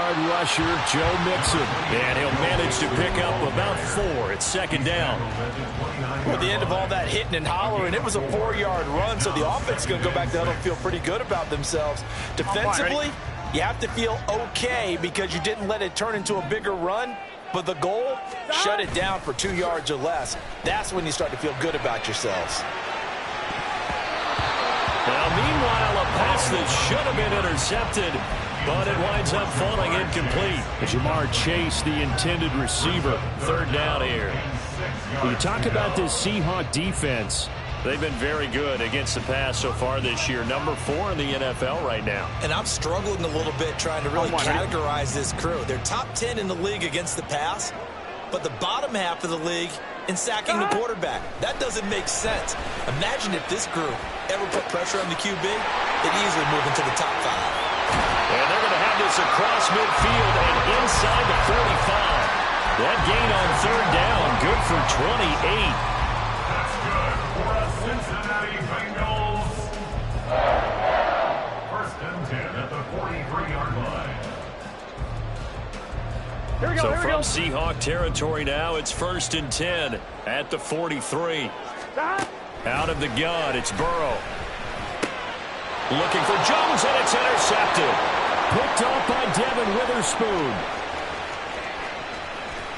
40-yard rusher, Joe Mixon. And he'll manage to pick up about 4 at second down. With the end of all that hitting and hollering, it was a 4-yard run, so the offense is going to go back to huddle and feel pretty good about themselves. Defensively, you have to feel okay because you didn't let it turn into a bigger run. But the goal, shut it down for 2 yards or less. That's when you start to feel good about yourselves. Now, meanwhile, a pass that should have been intercepted, but it winds up falling incomplete. Jamar Chase, the intended receiver. Third down here. When you talk about this Seahawk defense, they've been very good against the pass so far this year. Number 4 in the NFL right now. And I'm struggling a little bit trying to really categorize this crew. They're top 10 in the league against the pass, but the bottom half of the league in sacking the quarterback. That doesn't make sense. Imagine if this group ever put pressure on the QB, they'd easily move into the top 5. And they're going to have this across midfield and inside the 45. That gain on third down, good for 28. That's good for the Cincinnati Bengals. First and 10 at the 43-yard line. So from Seahawk territory now, it's first and 10 at the 43. Out of the gun, it's Burrow. Looking for Jones, and it's intercepted. Picked off by Devin Witherspoon.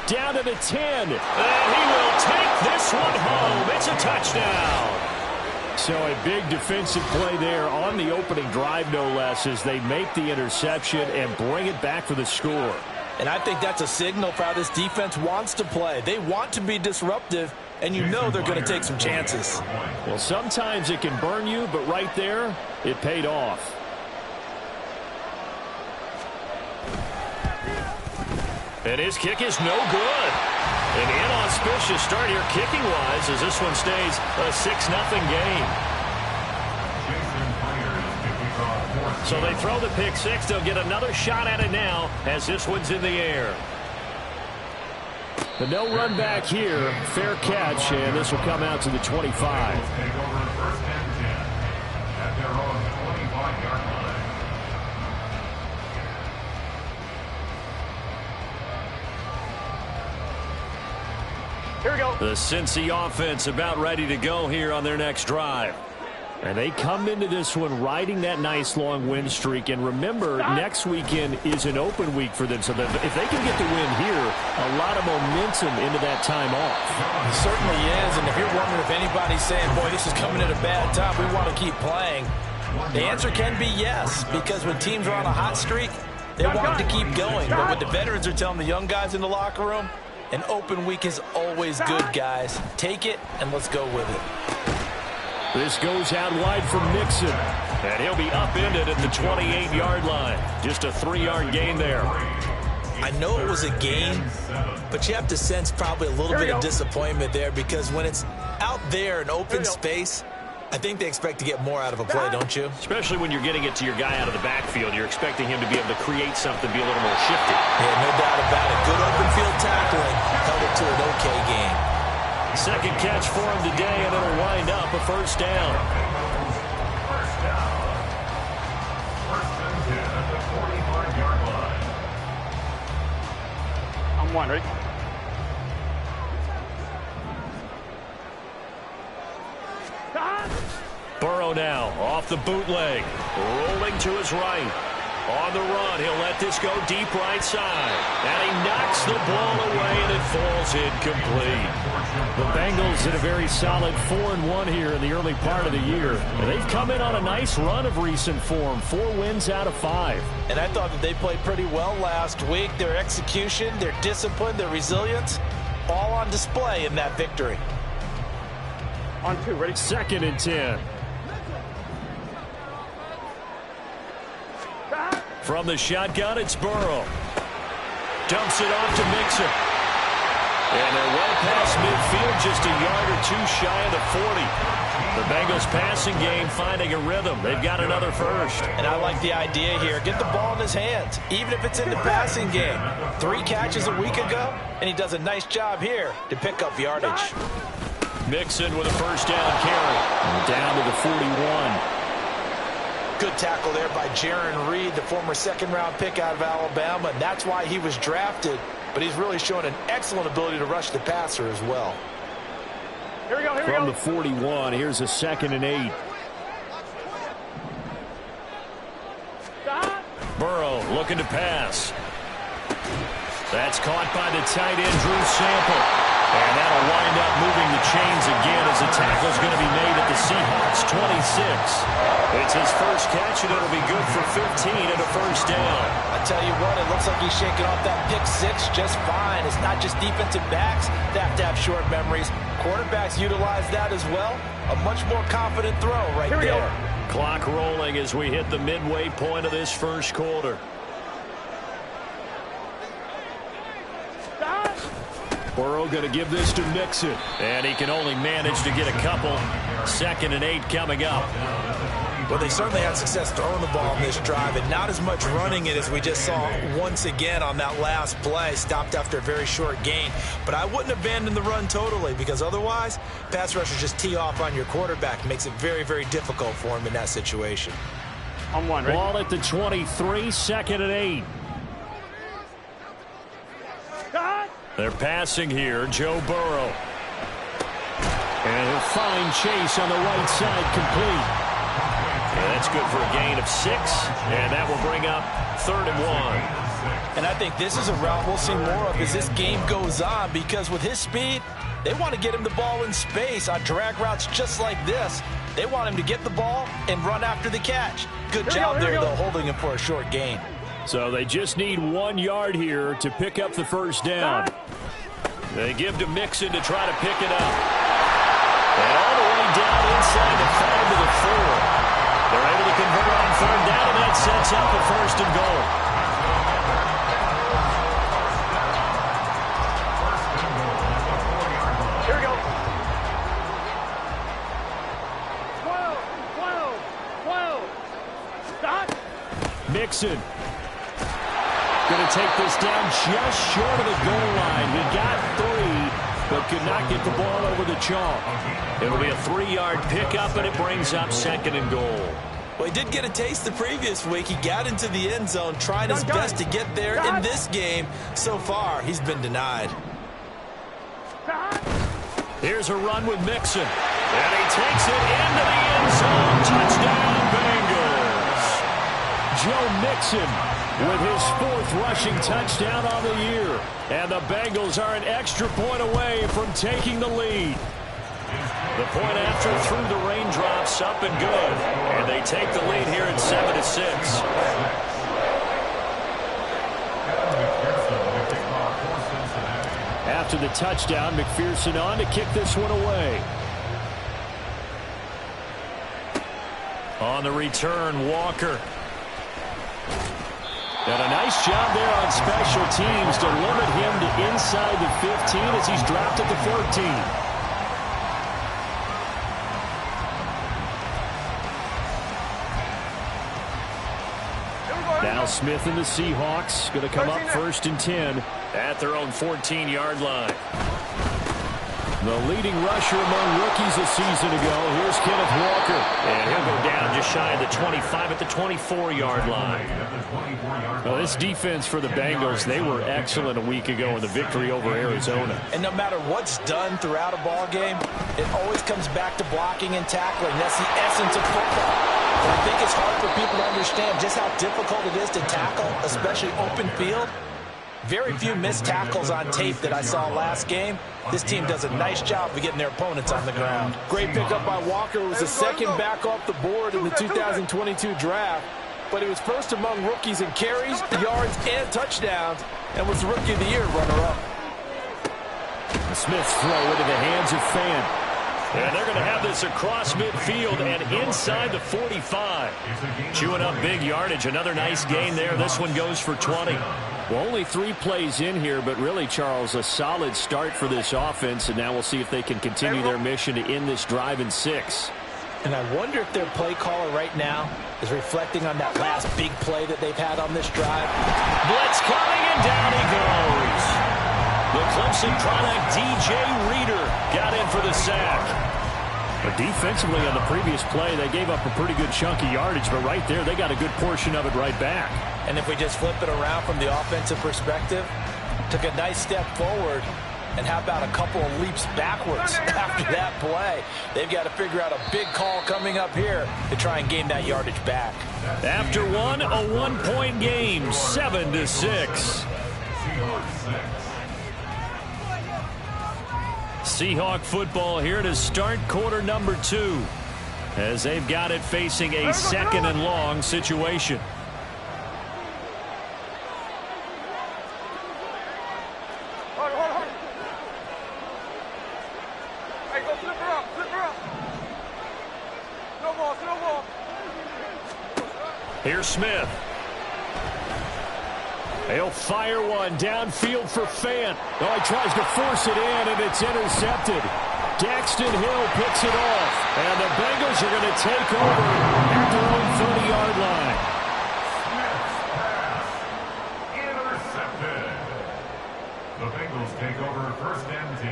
Down to the 10. And he will take this one home. It's a touchdown. So a big defensive play there on the opening drive, no less, as they make the interception and bring it back for the score. And I think that's a signal for how this defense wants to play. They want to be disruptive, and you know they're going to take some chances. Well, sometimes it can burn you, but right there, it paid off. And his kick is no good. An inauspicious start here kicking-wise as this one stays a 6-0 game. So they throw the pick six. They'll get another shot at it now as this one's in the air. The no run back here. Fair catch, and this will come out to the 25. Here we go. The Cincy offense about ready to go here on their next drive. And they come into this one riding that nice long win streak. And remember, next weekend is an open week for them. So that if they can get the win here, a lot of momentum into that time off. It certainly is. And if you're wondering if anybody's saying, boy, this is coming at a bad time, we want to keep playing, the answer can be yes. Because when teams are on a hot streak, they want to keep going. But what the veterans are telling the young guys in the locker room, an open week is always good, guys. Take it, and let's go with it. This goes out wide from Mixon. And he'll be upended at the 28-yard line. Just a 3-yard gain there. I know it was a gain, but you have to sense probably a little bit of disappointment there because when it's out there in open space, I think they expect to get more out of a play, don't you? Especially when you're getting it to your guy out of the backfield. You're expecting him to be able to create something, be a little more shifty. Yeah, no doubt about it. Good open field tackling held it to an okay game. Second catch for him today, and it'll wind up a first down. First down. First and 10 at the 45-yard line. I'm one, ready? Burrow now off the bootleg, rolling to his right. On the run, he'll let this go deep right side. And he knocks the ball away, and it falls incomplete. The Bengals in a very solid 4-1 here in the early part of the year. And they've come in on a nice run of recent form, 4 wins out of 5. And I thought that they played pretty well last week. Their execution, their discipline, their resilience, all on display in that victory. On 2, ready? Second and 10. From the shotgun, it's Burrow. Dumps it off to Mixon. And they're well past midfield, just a yard or two shy of the 40. The Bengals passing game finding a rhythm. They've got another first. And I like the idea here. Get the ball in his hands, even if it's in the passing game. 3 catches a week ago, and he does a nice job here to pick up yardage. Mixon with a first down carry. And down to the 41. Good tackle there by Jaron Reed, the former second-round pick out of Alabama. And that's why he was drafted. But he's really shown an excellent ability to rush the passer as well. Here we go, here we go. From the 41, here's a 2nd and 8. Stop. Burrow looking to pass. That's caught by the tight end, Drew Sample. And that'll wind up moving the chains again as the tackle's going to be made at the Seahawks 26. It's his first catch, and it'll be good for 15 and a first down. I tell you what, it looks like he's shaking off that pick six just fine. It's not just defensive backs that have to have short memories. Quarterbacks utilize that as well. A much more confident throw right there. Clock rolling as we hit the midway point of this first quarter. Burrow going to give this to Mixon. And he can only manage to get a couple. 2nd and 8 coming up. Well, they certainly had success throwing the ball on this drive, and not as much running it as we just saw once again on that last play. Stopped after a very short gain. But I wouldn't abandon the run totally, because otherwise, pass rushers just tee off on your quarterback. Makes it very, very difficult for him in that situation. On one, right? Ball at the 23, 2nd and 8. They're passing here, Joe Burrow. And he'll find Chase on the right side, complete. And that's good for a gain of 6, and that will bring up 3rd and 1. And I think this is a route we'll see more of as this game goes on, because with his speed, they want to get him the ball in space on drag routes just like this. They want him to get the ball and run after the catch. Good job there, though, holding him for a short gain. So they just need 1 yard here to pick up the first down. They give to Mixon to try to pick it up. And all the way down inside the 5 to the 4. They're able to convert on 3rd down, and that sets up a 1st and goal. Here we go. 12. Stop. Mixon. Going to take this down just short of the goal line. He got 3, but could not get the ball over the chalk. It'll be a 3-yard pickup, and it brings up 2nd and goal. Well, he did get a taste the previous week. He got into the end zone, trying his best to get there. In this game, so far, he's been denied. Here's a run with Mixon. And he takes it into the end zone. Touchdown, Bengals. Joe Mixon with his 4th rushing touchdown on the year. And the Bengals are an extra point away from taking the lead. The point after through the raindrops, up and good. And they take the lead here at 7-6. After the touchdown, McPherson on to kick this one away. On the return, Walker. And a nice job there on special teams to limit him to inside the 15 as he's dropped at the 14. Now Smith and the Seahawks going to come up 1st and 10 at their own 14-yard line. The leading rusher among rookies a season ago. Here's Kenneth Walker. And he'll go down just shy of the 25 at the 24-yard line. Well, this defense for the Bengals, they were excellent a week ago in the victory over Arizona. And no matter what's done throughout a ball game, it always comes back to blocking and tackling. That's the essence of football. And I think it's hard for people to understand just how difficult it is to tackle, especially open field. Very few missed tackles on tape that I saw last game. This team does a nice job of getting their opponents on the ground. Great pickup by Walker. It was the 2nd back off the board in the 2022 draft. But he was first among rookies in carries, yards, and touchdowns, and was the Rookie of the Year runner-up. Smith's throw into the hands of Fan. And they're going to have this across midfield and inside the 45. Chewing up big yardage. Another nice gain there. This one goes for 20. Well, only 3 plays in here, but really, Charles, a solid start for this offense. And now we'll see if they can continue their mission to end this drive in 6. And I wonder if their play caller right now is reflecting on that last big play that they've had on this drive. Blitz coming, and down he goes. The Clemson product, DJ Reader, got in for the sack. But defensively on the previous play, they gave up a pretty good chunk of yardage, but right there, they got a good portion of it right back. And if we just flip it around from the offensive perspective, took a nice step forward, and how about a couple of leaps backwards after that play? They've got to figure out a big call coming up here to try and gain that yardage back. After one, a 1-point game, 7-6. Seahawk football here to start quarter number 2, as they've got it facing a second and long situation. Here's Smith. He'll fire one downfield for Fant. Oh, he tries to force it in, and it's intercepted. Daxton Hill picks it off, and the Bengals are going to take over at their own 30-yard line. Intercepted. The Bengals take over first and 10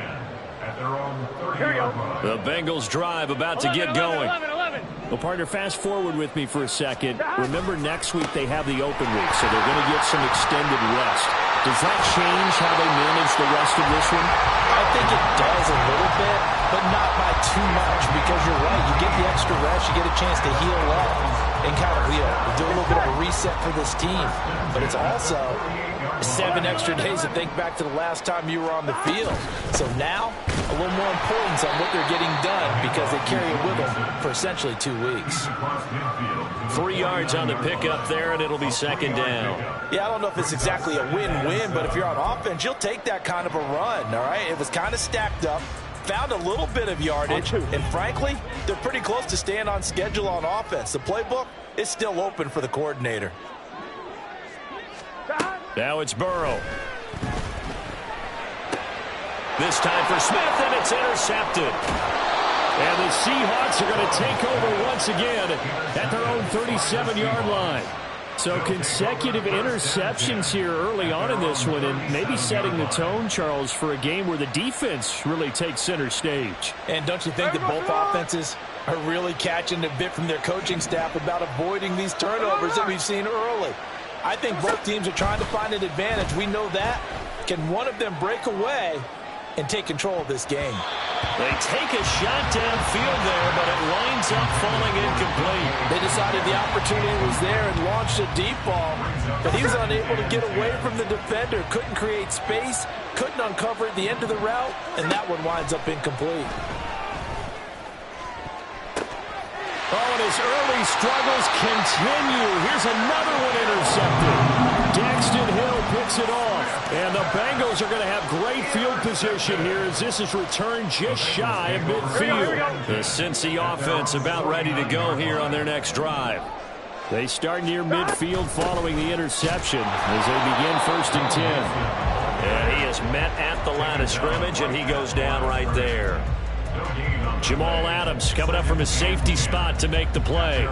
at their own 30-yard line. The Bengals drive about to get going. 11. Well, partner, fast forward with me for a second. Remember, next week they have the open week, so they're going to get some extended rest. Does that change how they manage the rest of this one? I think it does a little bit, but not by too much, because you're right. You get the extra rest, you get a chance to heal up and kind of do a little bit of a reset for this team. But it's also 7 extra days to think back to the last time you were on the field. So now, a little more importance on what they're getting done, because they carry it with them for essentially 2 weeks. 3 yards on the pickup there, and it'll be second down. Yeah, I don't know if it's exactly a win-win, but if you're on offense, you'll take that kind of a run, all right? It was kind of stacked up, found a little bit of yardage, and frankly, they're pretty close to staying on schedule on offense. The playbook is still open for the coordinator. Now it's Burrow. This time for Smith, and it's intercepted. And the Seahawks are going to take over once again at their own 37-yard line. So consecutive interceptions here early on in this one, and maybe setting the tone, Charles, for a game where the defense really takes center stage. And don't you think that both offenses are really catching a bit from their coaching staff about avoiding these turnovers that we've seen early? I think both teams are trying to find an advantage. We know that. Can one of them break away and take control of this game? They take a shot downfield there, but it winds up falling incomplete. They decided the opportunity was there and launched a deep ball, but he was unable to get away from the defender, couldn't create space, couldn't uncover at the end of the route, and that one winds up incomplete. Oh, and his early struggles continue. Here's another one intercepted. Daxton Hill picks it off. And the Bengals are going to have great field position here as this is returned just shy of midfield. The Cincy offense about ready to go here on their next drive. They start near midfield following the interception as they begin first and 10. And he is met at the line of scrimmage, and he goes down right there. Jamal Adams coming up from his safety spot to make the play.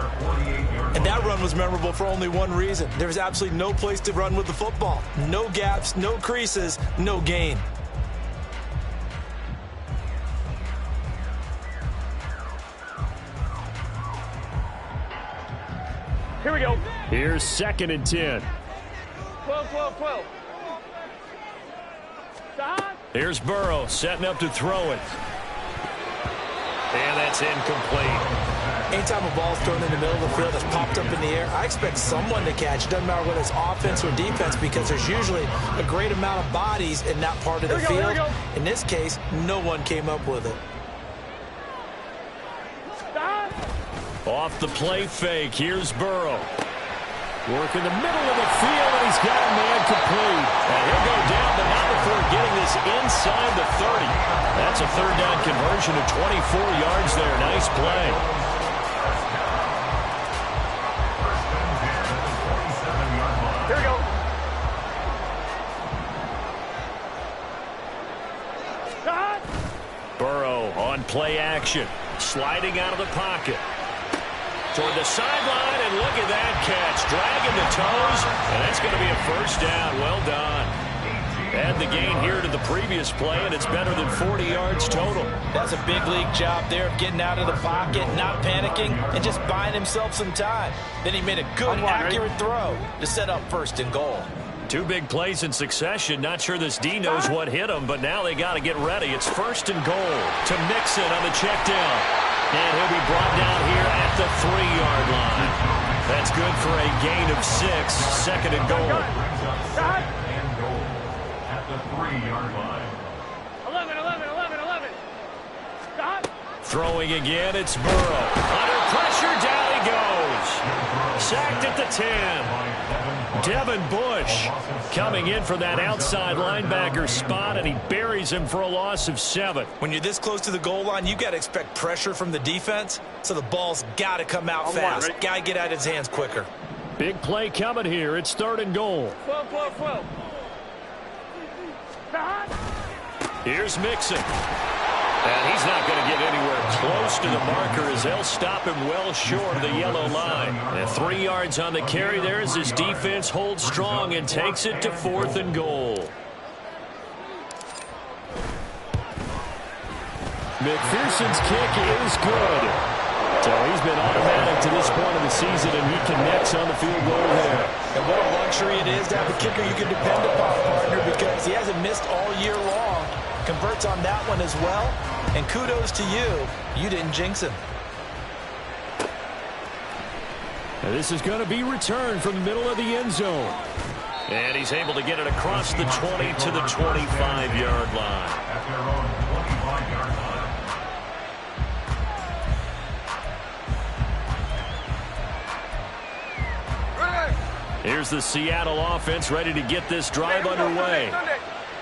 And that run was memorable for only one reason. There was absolutely no place to run with the football. No gaps, no creases, no gain. Here we go. Here's second and 10. 12. Here's Burrow setting up to throw it. And that's incomplete. Anytime a ball's thrown in the middle of the field that's popped up in the air, I expect someone to catch. It doesn't matter whether it's offense or defense, because there's usually a great amount of bodies in that part of the field. In this case, no one came up with it. Off the play fake, here's Burrow. Work in the middle of the field, and he's got a man complete. And he'll go down, but not before getting this inside the 30. That's a third down conversion of 24 yards there. Nice play. Here we go. Burrow on play action. Sliding out of the pocket. Toward the sideline, and look at that catch. Dragging the toes, and that's going to be a first down. Well done. Add the gain here to the previous play, and it's better than 40 yards total. That's a big league job there of getting out of the pocket, not panicking, and just buying himself some time. Then he made a good, accurate throw to set up 1st and goal. 2 big plays in succession. Not sure this D knows what hit him, but now they got to get ready. It's 1st and goal to Mixon on the check down. And he'll be brought down here at the 3-yard line. That's good for a gain of 6. 2nd and goal. And goal at the 3-yard line. 11, 11, 11, 11. Stop. Throwing again, it's Burrow. Under pressure, down he goes. Sacked at the 10. Devin Bush coming in for that outside linebacker spot, and he buries him for a loss of 7. When you're this close to the goal line, you got to expect pressure from the defense, so the ball's got to come out fast. Got to get out of his hands quicker. Big play coming here. It's 3rd and goal. 12, 12, 12. Stop. Here's Mixon. And he's not going to get anywhere close to the marker as they'll stop him well short of the yellow line. And 3 yards on the carry there as his defense holds strong and takes it to 4th and goal. McPherson's kick is good. So he's been automatic to this point of the season, and he connects on the field goal there. And what a luxury it is to have a kicker you can depend upon, partner, because he hasn't missed all year long. Converts on that one as well. And kudos to you. You didn't jinx him. And this is going to be returned from the middle of the end zone. And he's able to get it across the 20 to the 25-yard line. At their own 25-yard line. Here's the Seattle offense ready to get this drive underway.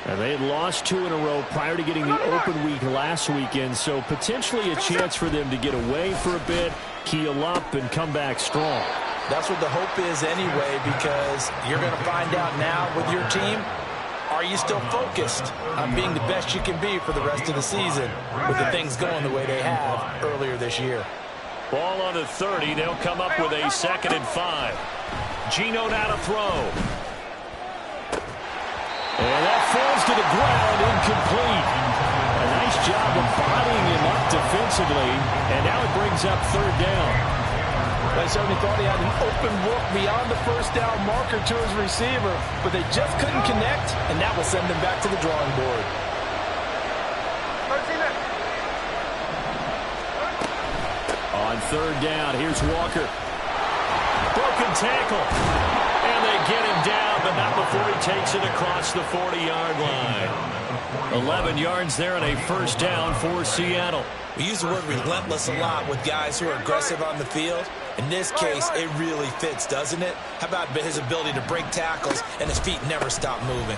And they had lost 2 in a row prior to getting the open week last weekend, so potentially a chance for them to get away for a bit, keel up, and come back strong. That's what the hope is anyway, because you're going to find out now with your team, are you still focused on being the best you can be for the rest of the season with the things going the way they have earlier this year? Ball on the 30. They'll come up with a 2nd and 5. Geno now to throw. And that falls to the ground, incomplete. A nice job of bodying him up defensively, and now it brings up 3rd down. They certainly thought he had an open look beyond the 1st down marker to his receiver, but they just couldn't connect, and that will send them back to the drawing board. On 3rd down, here's Walker. Broken tackle. And they get him down, but not before he takes it across the 40-yard line. 11 yards there and a 1st down for Seattle. We use the word relentless a lot with guys who are aggressive on the field. In this case, it really fits, doesn't it? How about his ability to break tackles and his feet never stop moving?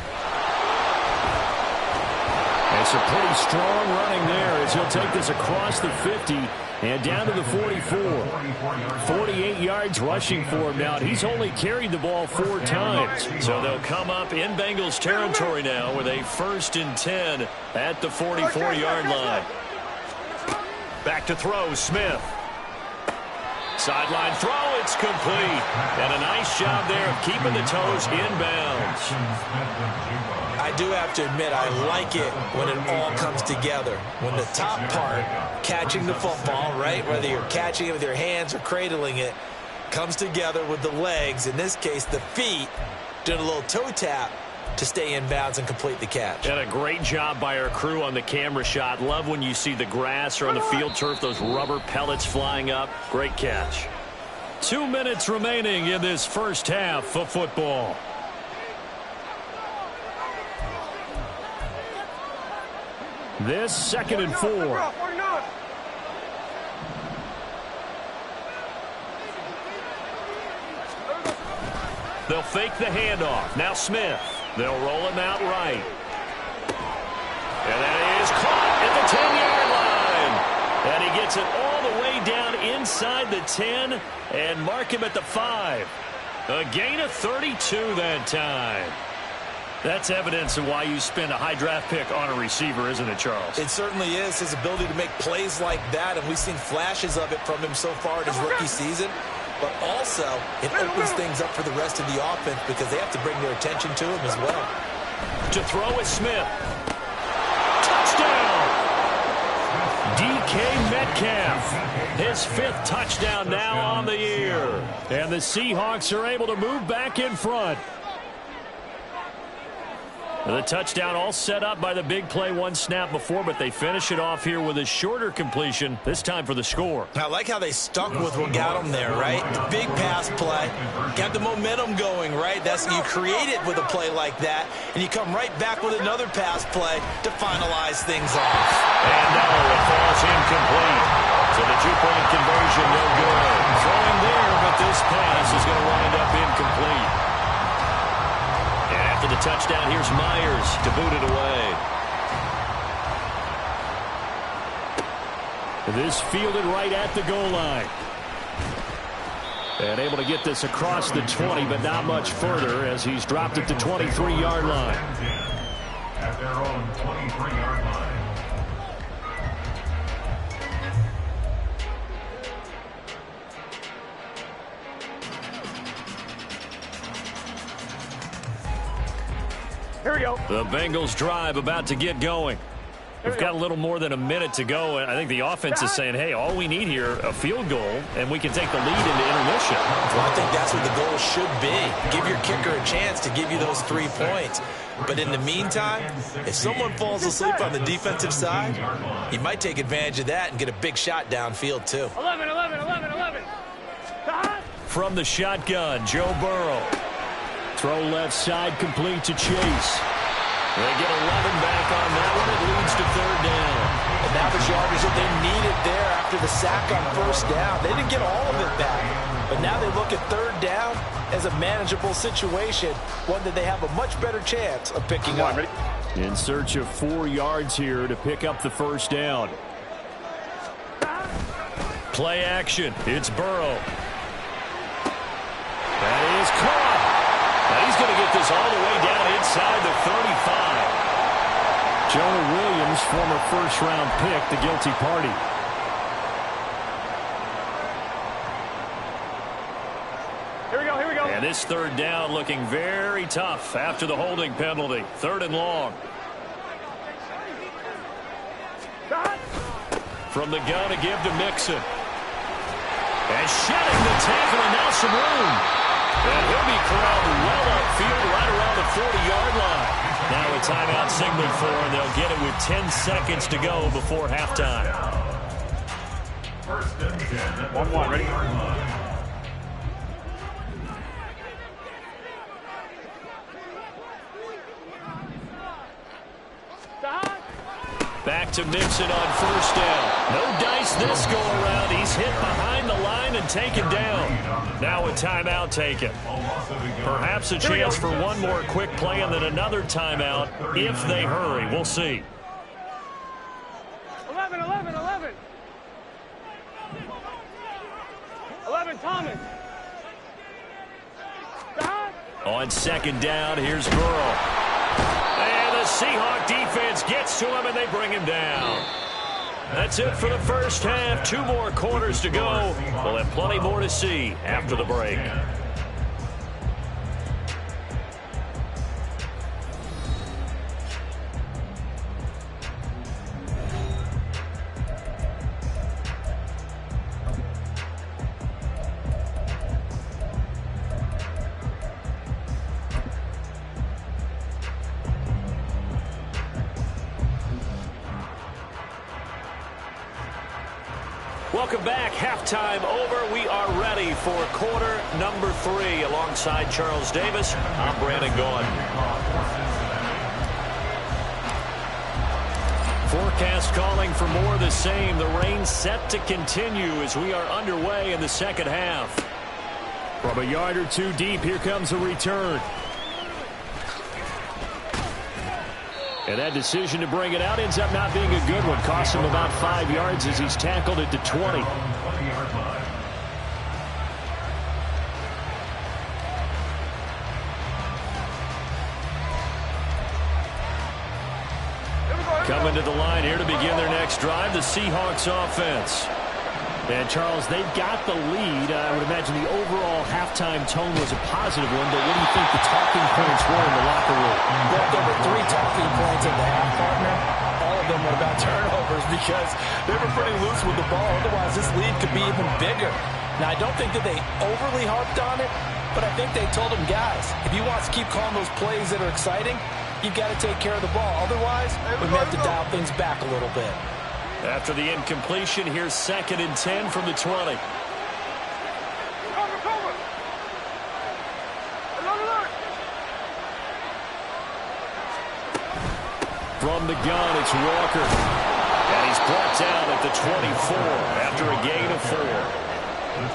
It's a pretty strong running there as he'll take this across the 50 and down to the 44. 48 yards rushing for him now. He's only carried the ball 4 times. So they'll come up in Bengals territory now with a 1st and 10 at the 44-yard line. Back to throw, Smith. Sideline throw, it's complete. And a nice job there of keeping the toes inbounds. I do have to admit, I like it when it all comes together. When the top part, catching the football, right, whether you're catching it with your hands or cradling it, comes together with the legs, in this case the feet, doing a little toe tap to stay in bounds and complete the catch. And a great job by our crew on the camera shot. Love when you see the grass or on the field turf, those rubber pellets flying up. Great catch. 2 minutes remaining in this first half of football. This 2nd and 4. They'll fake the handoff. Now Smith. They'll roll him out right. And that is caught at the 10-yard line. And he gets it all the way down inside the 10 and mark him at the 5. A gain of 32 that time. That's evidence of why you spend a high draft pick on a receiver, isn't it, Charles? It certainly is. His ability to make plays like that, and we've seen flashes of it from him so far in his rookie season. But also, it opens things up for the rest of the offense because they have to bring their attention to him as well. To throw is Smith. Touchdown! DK Metcalf. His 5th touchdown now on the year. And the Seahawks are able to move back in front. The touchdown all set up by the big play one snap before, but they finish it off here with a shorter completion, this time for the score. I like how they stuck with what got them there, right? The big pass play, got the momentum going, right? That's you create it with a play like that, and you come right back with another pass play to finalize things off. And no, it falls incomplete. So the 2-point conversion, no good. Throwing there, but this pass is going to wind up incomplete. After the touchdown, here's Myers to boot it away. This fielded right at the goal line. And able to get this across the 20, but not much further as he's dropped it to 23-yard line. At their own 23-yard line. Here we go. The Bengals drive about to get going. We've got a little more than a minute to go, and I think the offense is saying, hey, all we need here, a field goal, and we can take the lead into intermission. Well, I think that's what the goal should be. Give your kicker a chance to give you those 3 points. But in the meantime, if someone falls asleep on the defensive side, you might take advantage of that and get a big shot downfield, too. 11, 11, 11, 11. From the shotgun, Joe Burrow. Throw left side, complete to Chase. They get 11 back on that one. It leads to 3rd down. And that was yardage that they needed there after the sack on 1st down. They didn't get all of it back. But now they look at 3rd down as a manageable situation, one that they have a much better chance of picking up. In search of 4 yards here to pick up the 1st down. Play action. It's Burrow. That is caught. Now he's going to get this all the way down inside the 35. Jonah Williams, former first-round pick, the guilty party. Here we go, here we go. And this 3rd down looking very tough after the holding penalty. 3rd and long. From the gun to give to Mixon. And shedding the tackle, and now some room. And he'll be corralled well upfield right around the 40-yard line. Now a timeout signaled for, and they'll get it with 10 seconds to go before halftime. 1st and 10. 1-1, ready? Back to Mixon on 1st down. No dice this go around. He's hit behind the line and taken down. Now a timeout taken. Perhaps a chance for one more quick play and then another timeout if they hurry. We'll see. 11, 11, 11. 11, Thomas. On 2nd down, here's Burrow. And the Seahawk defense gets to him, and they bring him down. That's it for the 1st half. 2 more quarters to go. We'll have plenty more to see after the break. Welcome back. Halftime over. We are ready for quarter number 3. Alongside Charles Davis, I'm Brandon Gaudin. Forecast calling for more of the same. The rain set to continue as we are underway in the 2nd half. From a yard or 2 deep, here comes a return. And that decision to bring it out ends up not being a good one. Costs him about 5 yards as he's tackled it to 20. Coming to the line here to begin their next drive, the Seahawks offense. And, Charles, they've got the lead. I would imagine the overall halftime tone was a positive one, but what do you think the talking points were in the locker room? Well, there were 3 talking points in the half, partner, all of them were about turnovers because they were pretty loose with the ball. Otherwise, this lead could be even bigger. Now, I don't think that they overly harped on it, but I think they told them, guys, if you want to keep calling those plays that are exciting, you've got to take care of the ball. Otherwise, we may have to dial things back a little bit. After the incompletion, here's 2nd and 10 from the 20. From the gun, it's Walker. And he's brought down at the 24 after a gain of 4.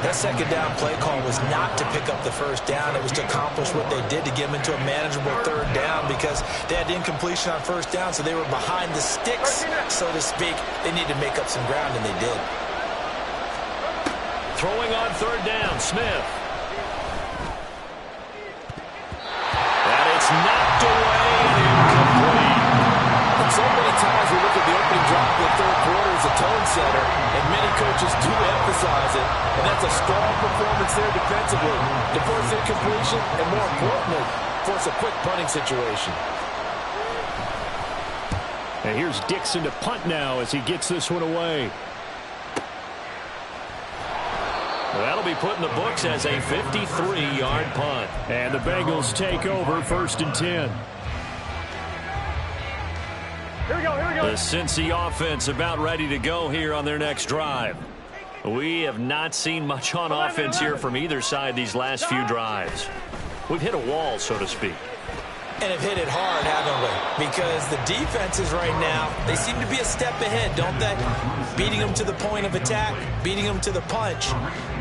That 2nd down play call was not to pick up the 1st down. It was to accomplish what they did to get them into a manageable 3rd down because they had incompletion on 1st down, so they were behind the sticks, so to speak. They needed to make up some ground, and they did. Throwing on 3rd down, Smith. And it's knocked away and incomplete. So many times we look at the opening drive of the 3rd quarter as a tone setter, and many coaches do emphasize it, and that's a strong performance there defensively to force incompletion and, more importantly, force a quick punting situation. And here's Dixon to punt now as he gets this one away. That'll be put in the books as a 53-yard punt. And the Bengals take over 1st and 10. Here we go, here we go. The Cincy offense about ready to go here on their next drive. We have not seen much on offense here from either side these last few drives. We've hit a wall, so to speak. And have hit it hard, haven't we? Because the defenses right now, they seem to be a step ahead, don't they? Beating them to the point of attack, beating them to the punch.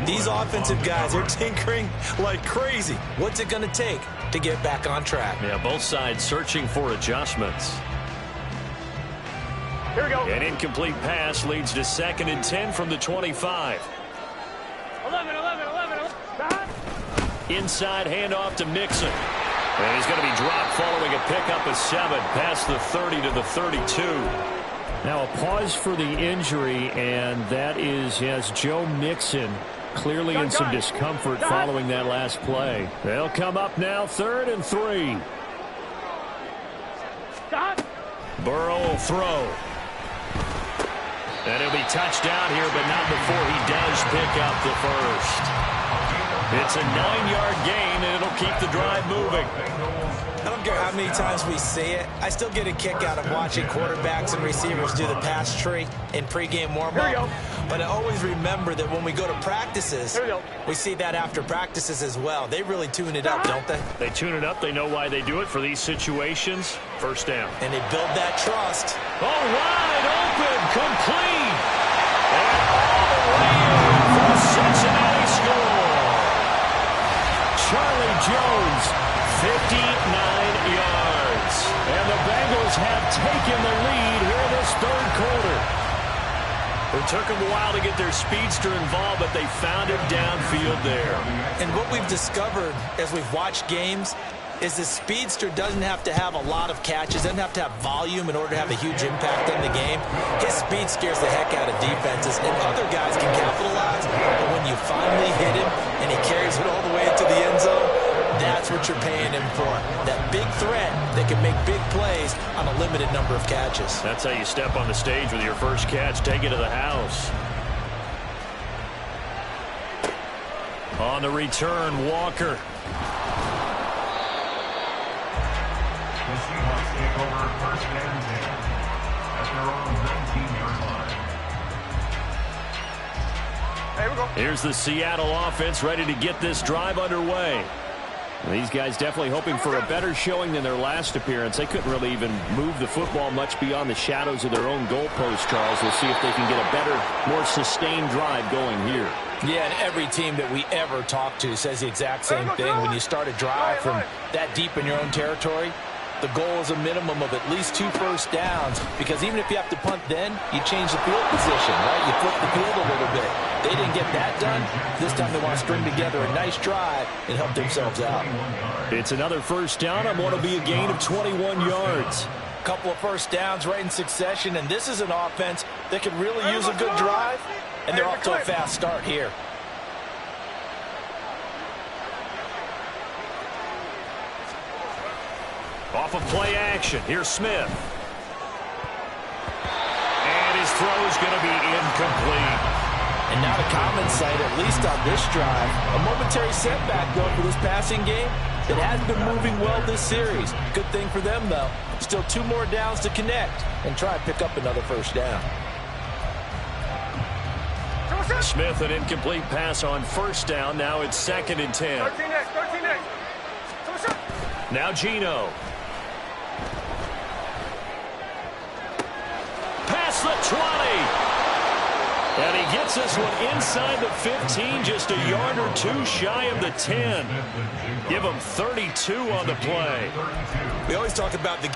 These offensive guys are tinkering like crazy. What's it going to take to get back on track? Yeah, both sides searching for adjustments. Here we go. An incomplete pass leads to 2nd and 10 from the 25. 11. Inside handoff to Mixon. And he's going to be dropped following a pickup of 7 past the 30 to the 32. Now a pause for the injury, and that is, yes, Joe Mixon clearly in some discomfort following that last play. They'll come up now 3rd and 3. Burrow will throw. And he'll be touched down here, but not before he does pick up the 1st. It's a 9-yard gain, and it'll keep the drive moving. I don't care how many times we see it. I still get a kick out of watching quarterbacks and receivers do the pass tree in pregame warm-up. But I always remember that when we go to practices, we see that after practices as well. They really tune it up, don't they? They tune it up. They know why they do it for these situations. 1st down. And they build that trust. Oh, wide open, complete. And all the way in for the Cincinnati score. Charlie Jones, 59 yards. And the Bengals have taken the lead here in this 3rd quarter. It took them a while to get their speedster involved, but they found him downfield there. And what we've discovered as we've watched games is the speedster doesn't have to have a lot of catches, doesn't have to have volume in order to have a huge impact in the game. His speed scares the heck out of defenses, and other guys can capitalize. But when you finally hit him and he carries it all the way into the end zone, that's what you're paying him for. That big threat that can make big plays on a limited number of catches. That's how you step on the stage with your first catch. Take it to the house. On the return, Walker. The Seahawks take over 1st and 10 at their own 19-yard line. Hey, we go. Here's the Seattle offense ready to get this drive underway. These guys definitely hoping for a better showing than their last appearance. They couldn't really even move the football much beyond the shadows of their own goalpost, Charles. We'll see if they can get a better, more sustained drive going here. Yeah, and every team that we ever talk to says the exact same thing. When you start a drive from that deep in your own territory, the goal is a minimum of at least 2 first downs, because even if you have to punt then, you change the field position, right? You flip the field a little bit. They didn't get that done. This time they want to string together a nice drive and help themselves out. It's another first down on what will be a gain of 21 yards. Couple of first downs right in succession, and this is an offense that could really use a good drive, and they're off to a fast start here. Off of play action, here's Smith. And his throw is going to be incomplete. And now the common sight, at least on this drive. A momentary setback, though, for this passing game. It has been moving well this series. Good thing for them, though. Still 2 more downs to connect and try and pick up another first down. Smith, an incomplete pass on first down. Now it's 2nd and 10. 13 next. Now Geno. Past the 20. And he gets this one inside the 15, just a yard or 2 shy of the 10. Give him 32 on the play. We always talk about the...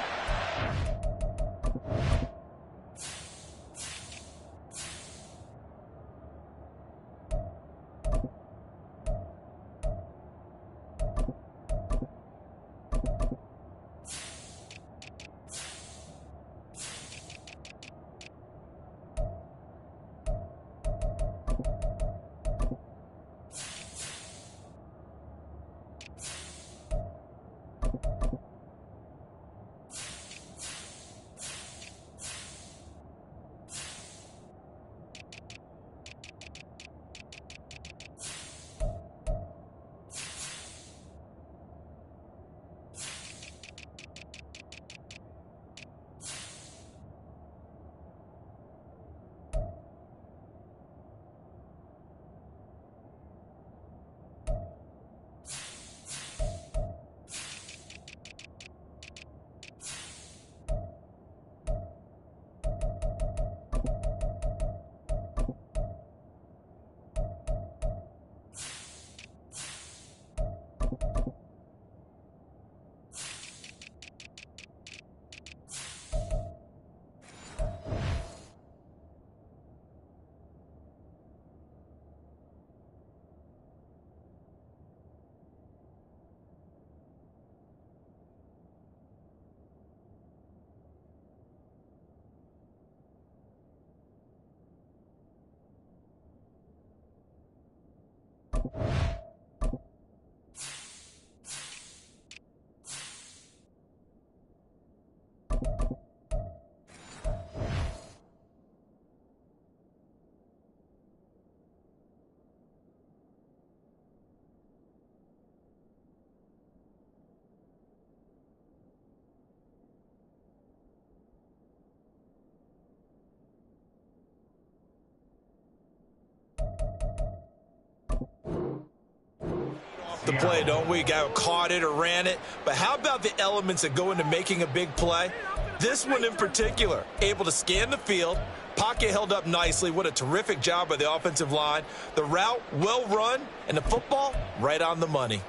the play, don't we? Got caught it or ran it. But how about the elements that go into making a big play? This one in particular, able to scan the field, pocket held up nicely. What a terrific job by the offensive line. The route, well run, and the football, right on the money.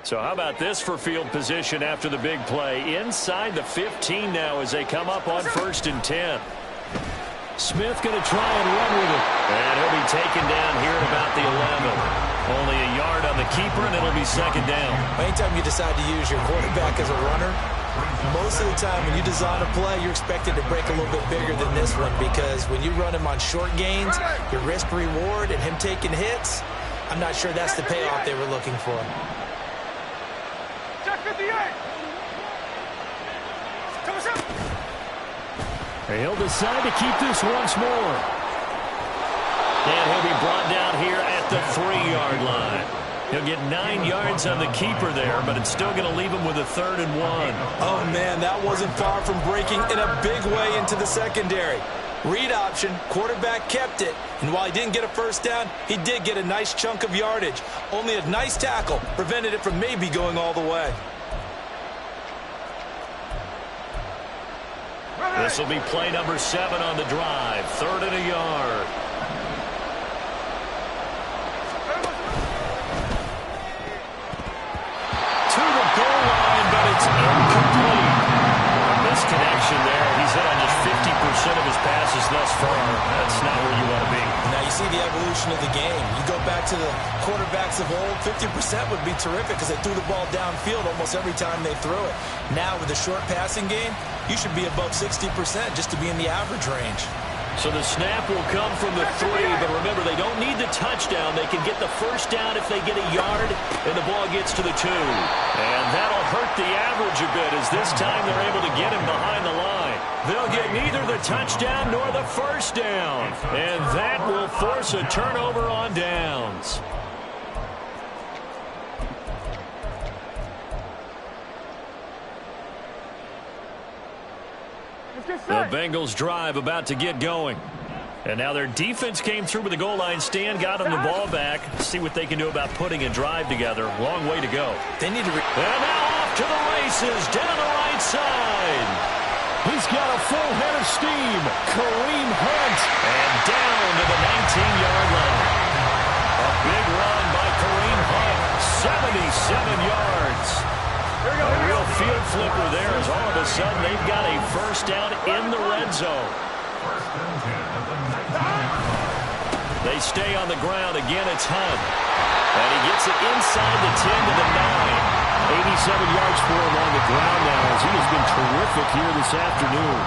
So how about this for field position after the big play? Inside the 15 now as they come up on 1st and 10. Smith going to try and run with it. And he'll be taken down here at about the 11. Only a yard on the keeper, and it'll be 2nd down. Anytime you decide to use your quarterback as a runner, most of the time when you design a play, you're expected to break a little bit bigger than this one, because when you run him on short gains, your risk-reward and him taking hits, I'm not sure that's the payoff they were looking for. Check 58. And he'll decide to keep this once more. And he'll be brought down here at the 3-yard line. He'll get 9 yards on the keeper there, but it's still going to leave him with a 3rd and 1. Oh, man, that wasn't far from breaking in a big way into the secondary. Read option, quarterback kept it, and while he didn't get a first down, he did get a nice chunk of yardage. Only a nice tackle prevented it from maybe going all the way. This will be play number 7 on the drive. 3rd and a yard. To the goal line, but it's incomplete. A misconnection there. He's hit on just 50% of his passes thus far. That's not where you want to be. Now you see the evolution of the game. You go back to the quarterbacks of old, 50% would be terrific because they threw the ball downfield almost every time they threw it. Now with the short passing game, you should be above 60% just to be in the average range. So the snap will come from the 3, but remember, they don't need the touchdown. They can get the first down if they get a yard, and the ball gets to the 2. And that'll hurt the average a bit, as this time they're able to get him behind the line. They'll get neither the touchdown nor the first down, and that will force a turnover on downs. The Bengals drive about to get going. And now their defense came through with the goal line stand, got them the ball back. See what they can do about putting a drive together. Long way to go. They need to. And now off to the races down the right side. He's got a full head of steam. Kareem Hunt. And down to the 19-yard line. A big run by Kareem Hunt. 77 yards. A real field flipper there, as all of a sudden they've got a first down in the red zone. They stay on the ground. Again, it's Hunt. And he gets it inside the 10 to the 9. 87 yards for him on the ground now, as he has been terrific here this afternoon.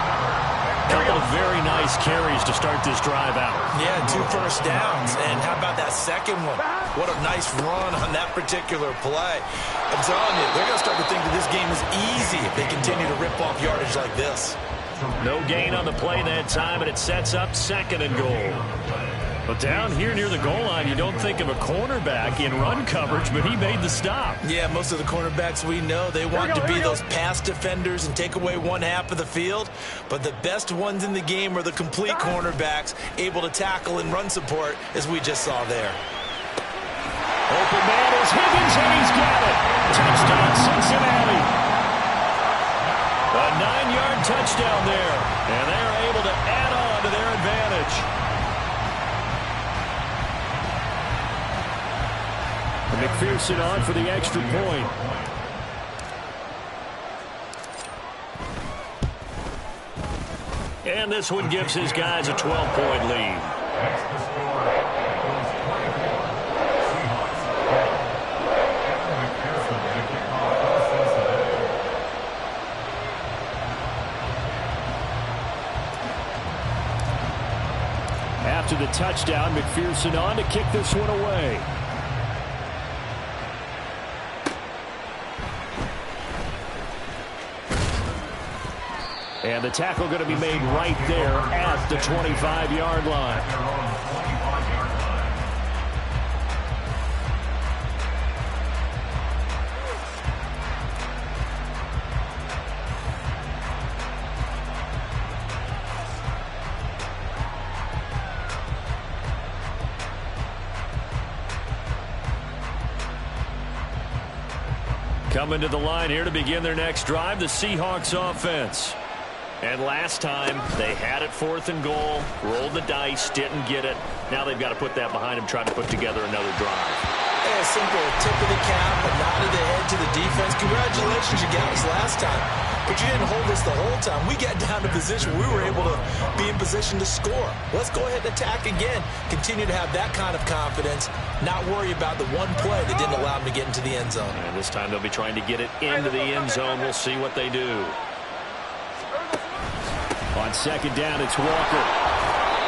Couple of very nice carries to start this drive out. Yeah, 2 first downs. And how about that second one? What a nice run on that particular play. I'm telling you, they're going to start to think that this game is easy if they continue to rip off yardage like this. No gain on the play that time, and it sets up 2nd and goal. But down here near the goal line, you don't think of a cornerback in run coverage, but he made the stop. Yeah, most of the cornerbacks we know, they want to be those pass defenders and take away one half of the field. But the best ones in the game are the complete cornerbacks, able to tackle and run support, as we just saw there. Open man is Higgins, and he's got it. Touchdown, Cincinnati. A 9-yard touchdown there, and they're able to add on to their advantage. McPherson on for the extra point. And this one gives his guys a 12-point lead. After the touchdown, McPherson on to kick this one away. And the tackle going to be made right there at the 25-yard line. Coming to the line here to begin their next drive, the Seahawks offense. And last time, they had it 4th and goal, rolled the dice, didn't get it. Now they've got to put that behind them, try to put together another drive. A simple tip of the cap, a nod of the head to the defense. Congratulations, you got us last time. But you didn't hold us the whole time. We got down to position. We were able to be in position to score. Let's go ahead and attack again. Continue to have that kind of confidence. Not worry about the one play that didn't allow them to get into the end zone. And this time they'll be trying to get it into the end zone. We'll see what they do. On 2nd down, it's Walker.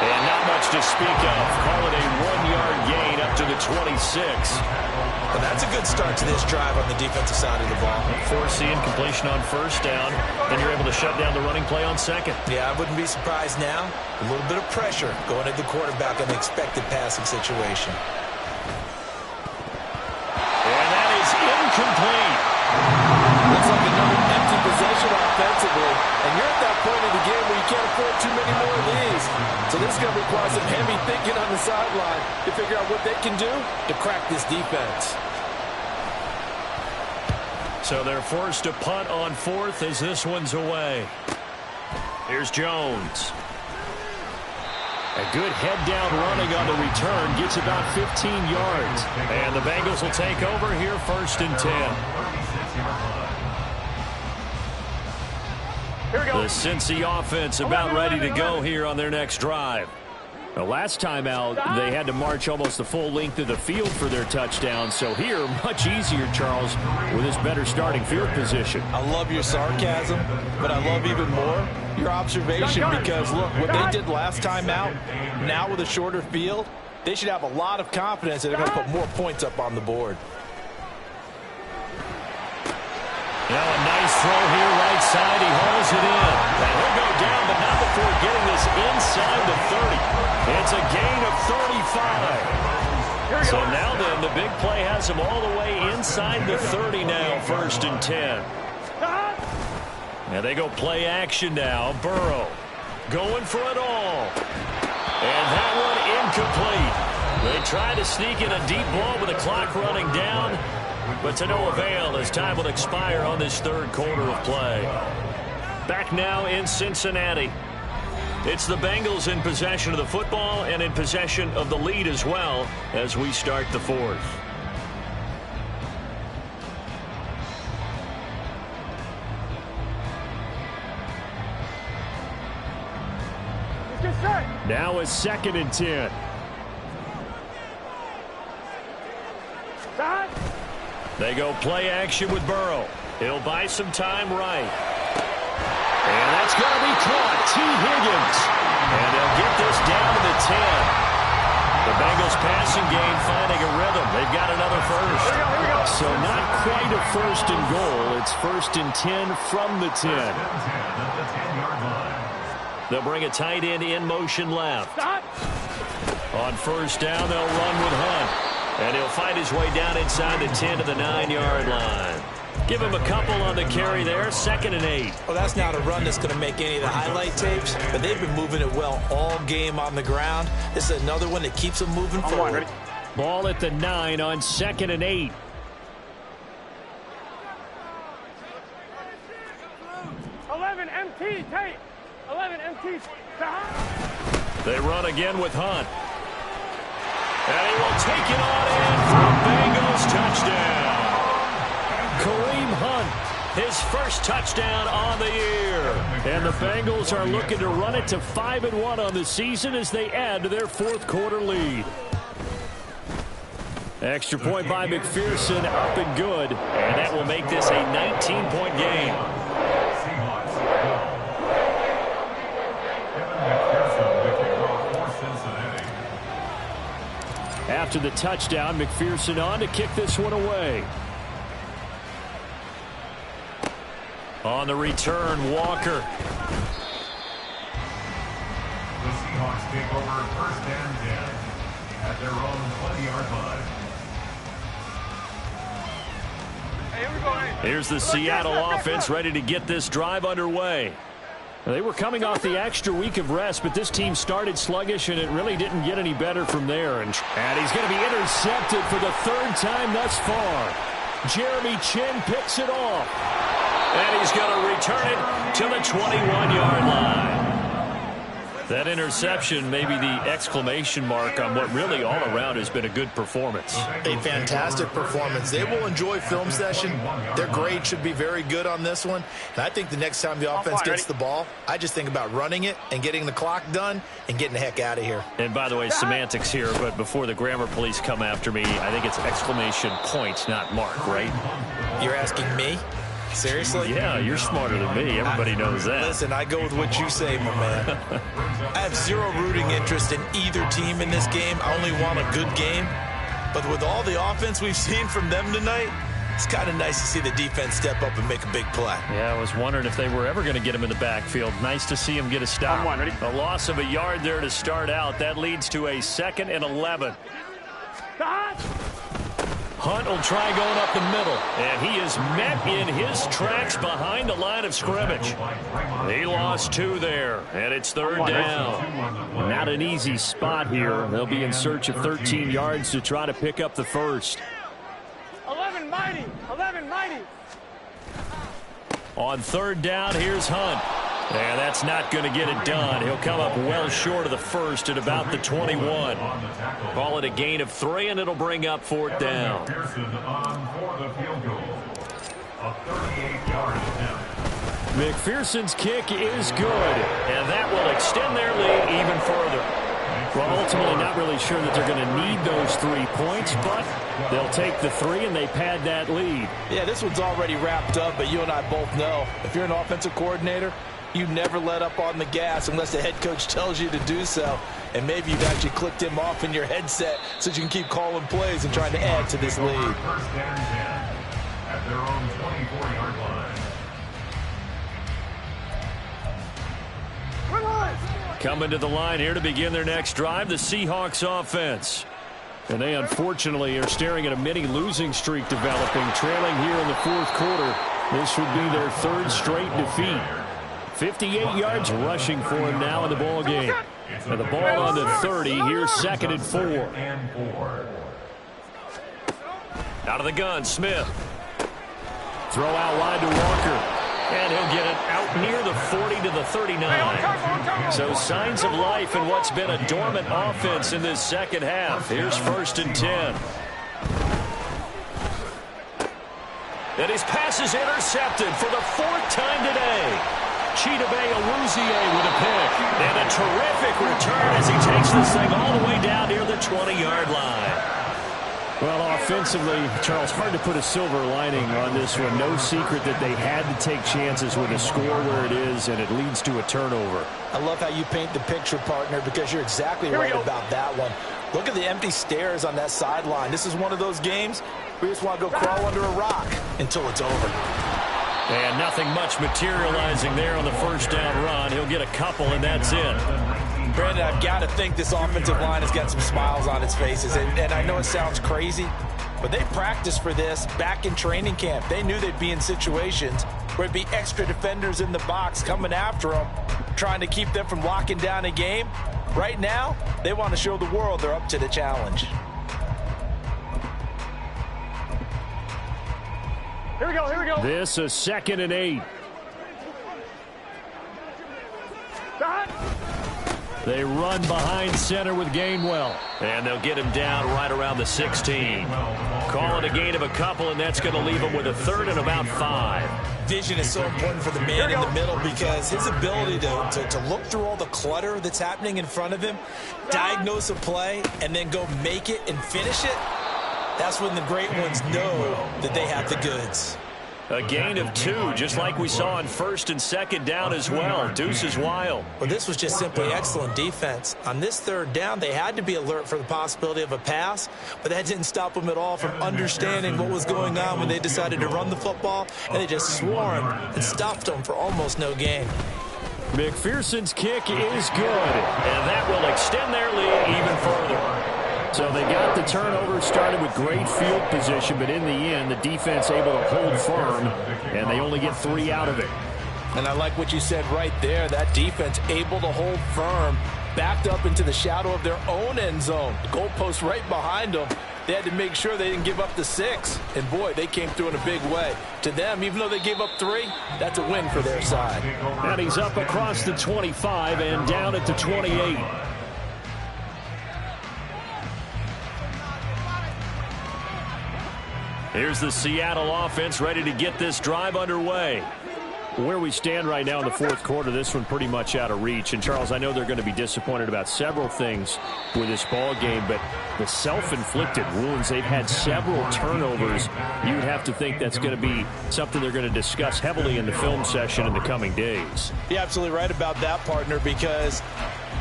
And not much to speak of. Call it a 1-yard gain up to the 26. Well, that's a good start to this drive on the defensive side of the ball. Force the incompletion on 1st down. Then you're able to shut down the running play on 2nd. Yeah, I wouldn't be surprised now. A little bit of pressure going at the quarterback on the expected passing situation. And that is incomplete. Looks like another empty possession offensively. And you're at that point in the game where you can't afford too many more of these. So this is going to require some heavy thinking on the sideline to figure out what they can do to crack this defense. So they're forced to punt on 4th as this one's away. Here's Jones. A good head down running on the return. Gets about 15 yards. And the Bengals will take over here 1st and 10. The Cincy offense about ready to go here on their next drive. The last time out, they had to march almost the full length of the field for their touchdown. So here, much easier, Charles, with his better starting field position. I love your sarcasm, but I love even more your observation because, look, what they did last time out, now with a shorter field, they should have a lot of confidence that they're going to put more points up on the board. Now a nice throw here right side. He hauls it in. And he'll go down, but not before getting this inside the 30. It's a gain of 35. So now then, the big play has him all the way inside the 30 now, 1st and 10. Now they go play action now. Burrow going for it all. And that one incomplete. They try to sneak in a deep ball with the clock running down, but to no avail as time will expire on this 3rd quarter of play. Back now in Cincinnati. It's the Bengals in possession of the football and in possession of the lead as well as we start the 4th. Now it's 2nd and 10. They go play action with Burrow. He'll buy some time right. And that's going to be caught. T. Higgins. And they'll get this down to the 10. The Bengals passing game finding a rhythm. They've got another first. Here we go. So not quite a 1st and goal. It's 1st and 10 from the 10. They'll bring a tight end in motion left. Stop. On 1st down, they'll run with Hunt. And he'll fight his way down inside the 10 to the 9-yard line. Give him a couple on the carry there. 2nd and 8. Well, that's not a run that's going to make any of the highlight tapes, but they've been moving it well all game on the ground. This is another one that keeps them moving forward. Ball at the 9 on 2nd and 8. MT, Tate. 11 MT. They run again with Hunt. And he will take it on in for a Bengals touchdown. Kareem Hunt, his first touchdown on the year. And the Bengals are looking to run it to 5-1 on the season as they add to their 4th quarter lead. Extra point by McPherson, up and good. And that will make this a 19-point game. After the touchdown, McPherson on to kick this one away. On the return, Walker. The Seahawks take over 1st and 10 at their own 20-yard line. Here's the Seattle offense ready to get this drive underway. They were coming off the extra week of rest, but this team started sluggish, and it really didn't get any better from there. And he's going to be intercepted for the 3rd time thus far. Jeremy Chinn picks it off. And he's going to return it to the 21-yard line. That interception may be the exclamation mark on what really all around has been a good performance. A fantastic performance. They will enjoy film session. Their grade should be very good on this one. And I think the next time the offense gets the ball, I just think about running it and getting the clock done and getting the heck out of here. And by the way, semantics here, but before the grammar police come after me, I think it's exclamation point, not mark, right? You're asking me? Seriously? Yeah, you're smarter than me. Everybody knows that. Listen, I go with what you say, my man. I have zero rooting interest in either team in this game. I only want a good game. But with all the offense we've seen from them tonight, it's kind of nice to see the defense step up and make a big play. Yeah, I was wondering if they were ever going to get him in the backfield. Nice to see him get a stop. A loss of a yard there to start out. That leads to a 2nd and 11. Hunt will try going up the middle, and he is met in his tracks behind the line of scrimmage. He lost 2 there, and it's 3rd down. Not an easy spot here. They'll be in search of 13 yards to try to pick up the first. 11 mighty, 11 mighty. On 3rd down, here's Hunt. And that's not going to get it done. He'll come up well short of the first at about the 21. Call it a gain of 3, and it'll bring up 4th down. McPherson's McPherson's kick is good, and that will extend their lead even further. Well, ultimately not really sure that they're going to need those 3 points, but they'll take the 3 and they pad that lead. Yeah, this one's already wrapped up, but you and I both know if you're an offensive coordinator, you never let up on the gas unless the head coach tells you to do so. And maybe you've actually clicked him off in your headset so you can keep calling plays and trying to add to this lead. First and 10 at their own 24-yard line. Coming to the line here to begin their next drive, the Seahawks offense. And they unfortunately are staring at a mini losing streak developing, trailing here in the fourth quarter. This would be their 3rd straight defeat. 58 yards rushing for him now in the ball game. And the ball on the 30. Here's 2nd and 4. Out of the gun, Smith. Throw out wide to Walker. And he'll get it out near the 40 to the 39. So signs of life in what's been a dormant offense in this second half. Here's 1st and 10. And his pass is intercepted for the 4th time today. Chidobe Awuzie with a pick. And a terrific return as he takes this thing all the way down near the 20-yard line. Well, offensively, Charles, hard to put a silver lining on this one. No secret that they had to take chances with a score where it is, and it leads to a turnover. I love how you paint the picture, partner, because you're exactly right about that one. Look at the empty stares on that sideline. This is one of those games where you just want to go crawl under a rock until it's over. And nothing much materializing there on the first down run. He'll get a couple, and that's it. Brandon, I've got to think this offensive line has got some smiles on its faces. And I know it sounds crazy, but they practiced for this back in training camp. They knew they'd be in situations where it'd be extra defenders in the box coming after them, trying to keep them from locking down a game. Right now, they want to show the world they're up to the challenge. Here we go, here we go. This is 2nd and 8. They run behind center with Gainwell. And they'll get him down right around the 16. Call it a gain of a couple, and that's going to leave him with a 3rd and about 5. Vision is so important for the man in the middle because his ability to look through all the clutter that's happening in front of him, diagnose a play, and then go make it and finish it, that's when the great ones know that they have the goods. A gain of 2, just like we saw on 1st and 2nd down as well. Deuce is wild. Well, this was just simply excellent defense. On this 3rd down, they had to be alert for the possibility of a pass, but that didn't stop them at all from understanding what was going on when they decided to run the football, and they just swarmed and stopped them for almost no gain. McPherson's kick is good, and that will extend their lead even further. So they got the turnover, started with great field position, but in the end, the defense able to hold firm, and they only get 3 out of it. And I like what you said right there. That defense able to hold firm, backed up into the shadow of their own end zone. The goalpost right behind them. They had to make sure they didn't give up the 6. And, boy, they came through in a big way. To them, even though they gave up 3, that's a win for their side. And he's up across the 25 and down at the 28. Here's the Seattle offense ready to get this drive underway. Where we stand right now in the fourth quarter, this one pretty much out of reach. And, Charles, I know they're going to be disappointed about several things with this ball game, but the self-inflicted wounds, they've had several turnovers. You would have to think that's going to be something they're going to discuss heavily in the film session in the coming days. You're absolutely right about that, partner, because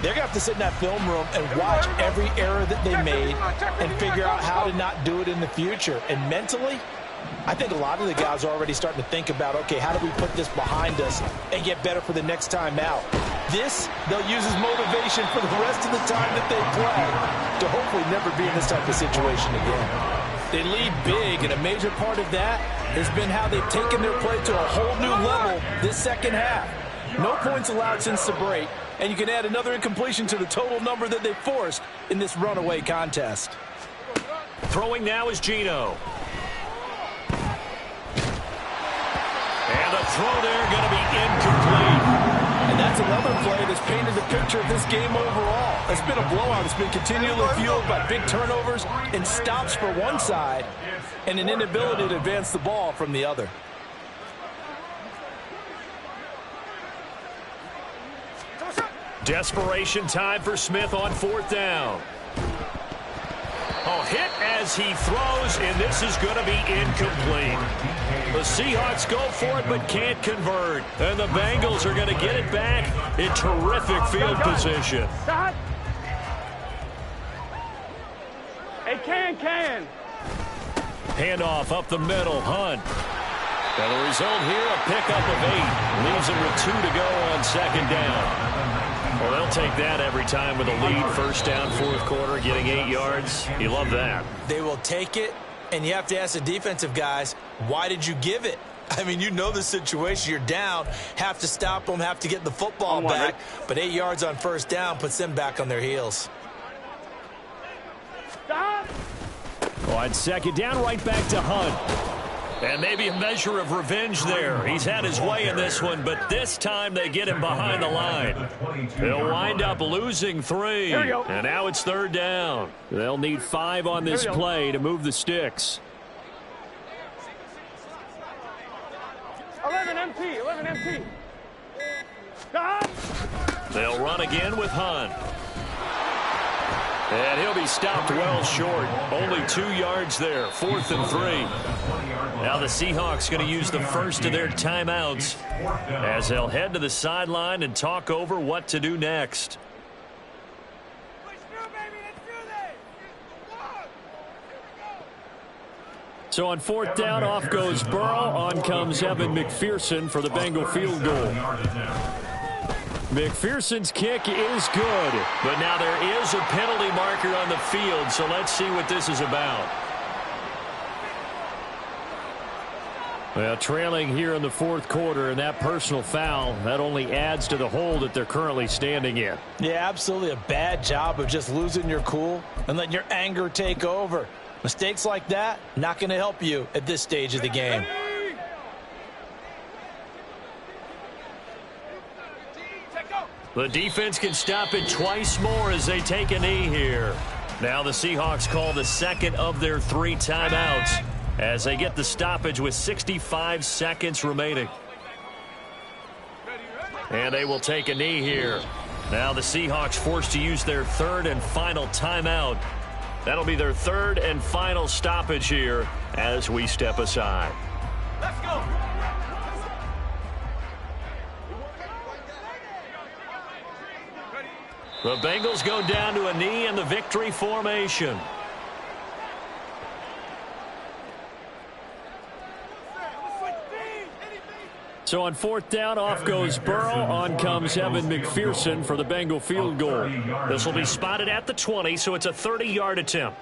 they're going to have to sit in that film room and watch every error that they made and figure out how to not do it in the future. And mentally, I think a lot of the guys are already starting to think about, okay, how do we put this behind us and get better for the next time out? This, they'll use as motivation for the rest of the time that they play to hopefully never be in this type of situation again. They lead big, and a major part of that has been how they've taken their play to a whole new level this second half. No points allowed since the break, and you can add another incompletion to the total number that they forced in this runaway contest. Throwing now is Geno. And the throw there going to be incomplete. And that's another play that's painted the picture of this game overall. It's been a blowout. It's been continually fueled by big turnovers and stops for one side and an inability to advance the ball from the other. Desperation time for Smith on 4th down. Oh, hit as he throws, and this is going to be incomplete. The Seahawks go for it but can't convert. And the Bengals are going to get it back in terrific field position. Stop. Hey, can. Handoff up the middle, Hunt. And the result here, a pickup of 8. Leaves him with 2 to go on 2nd down. Well, they'll take that every time with a lead. 1st down, 4th quarter, getting 8 yards. You love that. They will take it, and you have to ask the defensive guys, why did you give it? I mean, you know the situation. You're down, have to stop them, have to get the football back. But 8 yards on 1st down puts them back on their heels. Stop. On 2nd down, right back to Hunt. And maybe a measure of revenge there. He's had his way in this one, but this time they get him behind the line. They'll wind up losing 3. And now it's 3rd down. They'll need 5 on this play to move the sticks. 11 MT. Stop. They'll run again with Hunt. And he'll be stopped well short. Only 2 yards there. 4th and 3. Now the Seahawks going to use the first of their timeouts as they'll head to the sideline and talk over what to do next. So on 4th down, off goes Burrow. On comes Evan McPherson for the Bengal field goal. McPherson's kick is good, but now there is a penalty marker on the field, so let's see what this is about. Well, trailing here in the 4th quarter, and that personal foul, that only adds to the hole that they're currently standing in. Yeah, absolutely a bad job of just losing your cool and letting your anger take over. Mistakes like that, not going to help you at this stage of the game. The defense can stop it twice more as they take a knee here. Now the Seahawks call the 2nd of their 3 timeouts as they get the stoppage with 65 seconds remaining. And they will take a knee here. Now the Seahawks forced to use their 3rd and final timeout. That'll be their 3rd and final stoppage here as we step aside. Let's go. The Bengals go down to a knee in the victory formation. So on 4th down, off goes Burrow. On comes Evan McPherson for the Bengal field goal. This will be spotted at the 20, so it's a 30-yard attempt.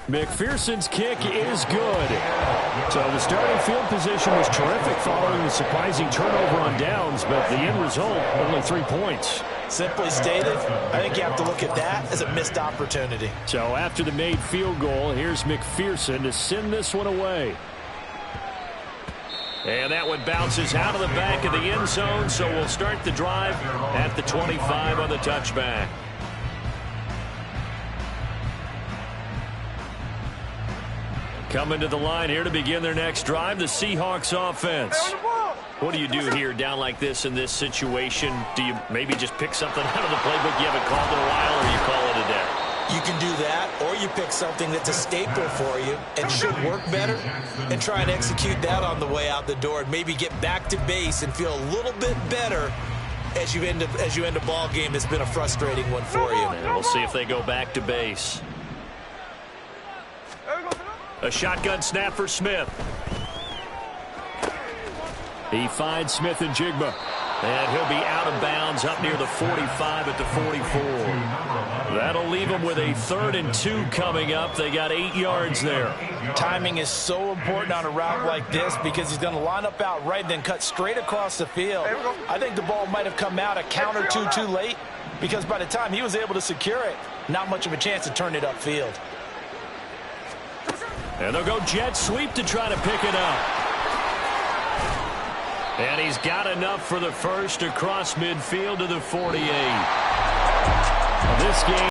McPherson's kick is good. So the starting field position was terrific following the surprising turnover on downs, but the end result, only 3 points. Simply stated, I think you have to look at that as a missed opportunity. So after the made field goal, here's McPherson to send this one away. And that one bounces out of the back of the end zone, so we'll start the drive at the 25 on the touchback. Coming to the line here to begin their next drive, the Seahawks offense. What do you do here down like this in this situation? Do you maybe just pick something out of the playbook you haven't called in a while, or you call it a day? You can do that, or you pick something that's a staple for you and should work better and try and execute that on the way out the door and maybe get back to base and feel a little bit better as you end a ball game that's been a frustrating one for you. And we'll see if they go back to base. A shotgun snap for Smith. He finds Smith and Jigba. And he'll be out of bounds up near the 45 at the 44. That'll leave him with a 3rd and 2 coming up. They got 8 yards there. Timing is so important on a route like this because he's going to line up out right and then cut straight across the field. I think the ball might have come out a count or two too late because by the time he was able to secure it, not much of a chance to turn it upfield. And they'll go jet sweep to try to pick it up. And he's got enough for the first across midfield to the 48. This game